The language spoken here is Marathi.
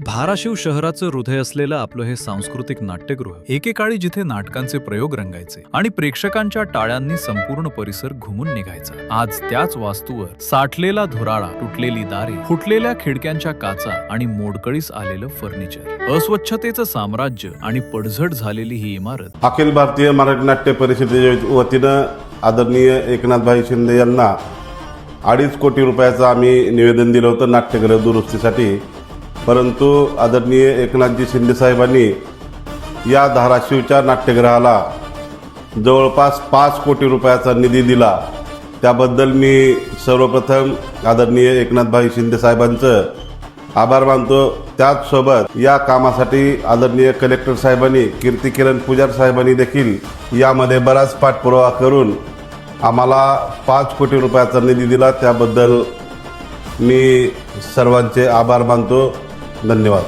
धाराशिव शहराचं हृदय असलेलं आपलं हे सांस्कृतिक नाट्यगृह एकेकाळी जिथे नाटकांचे प्रयोग रंगायचे आणि प्रेक्षकांच्या टाळ्यांनी संपूर्ण परिसर घुमून निघायचा, आज त्याच वास्तूवर साठलेला धुराळा, तुटलेली दारे, फुटलेल्या खिडक्यांच्या काचा आणि मोडकळीस आलेलं फर्निचर, अस्वच्छतेचं साम्राज्य आणि पडझड झालेली ही इमारत अखिल भारतीय मराठी नाट्य परिषदेच्या वतीनं आदरणीय एकनाथभाई शिंदे यांना 2.5 कोटी रुपयाचं आम्ही निवेदन दिलं होतं नाट्यगृह दुरुस्तीसाठी. परंतु आदरणीय एकनाथजी शिंदे साहेबांनी या धाराशिवच्या नाट्यगृहाला जवळपास 5 कोटी रुपयाचा निधी दिला. त्याबद्दल मी सर्वप्रथम आदरणीय एकनाथभाई शिंदे साहेबांचं आभार मानतो. त्याचसोबत या कामासाठी आदरणीय कलेक्टर साहेबांनी, कीर्ती किरण पुजार साहेबांनी देखील यामध्ये बराच पाठपुरावा करून आम्हाला 5 कोटी रुपयाचा निधी दिला. त्याबद्दल मी सर्वांचे आभार मानतो. धन्यवाद.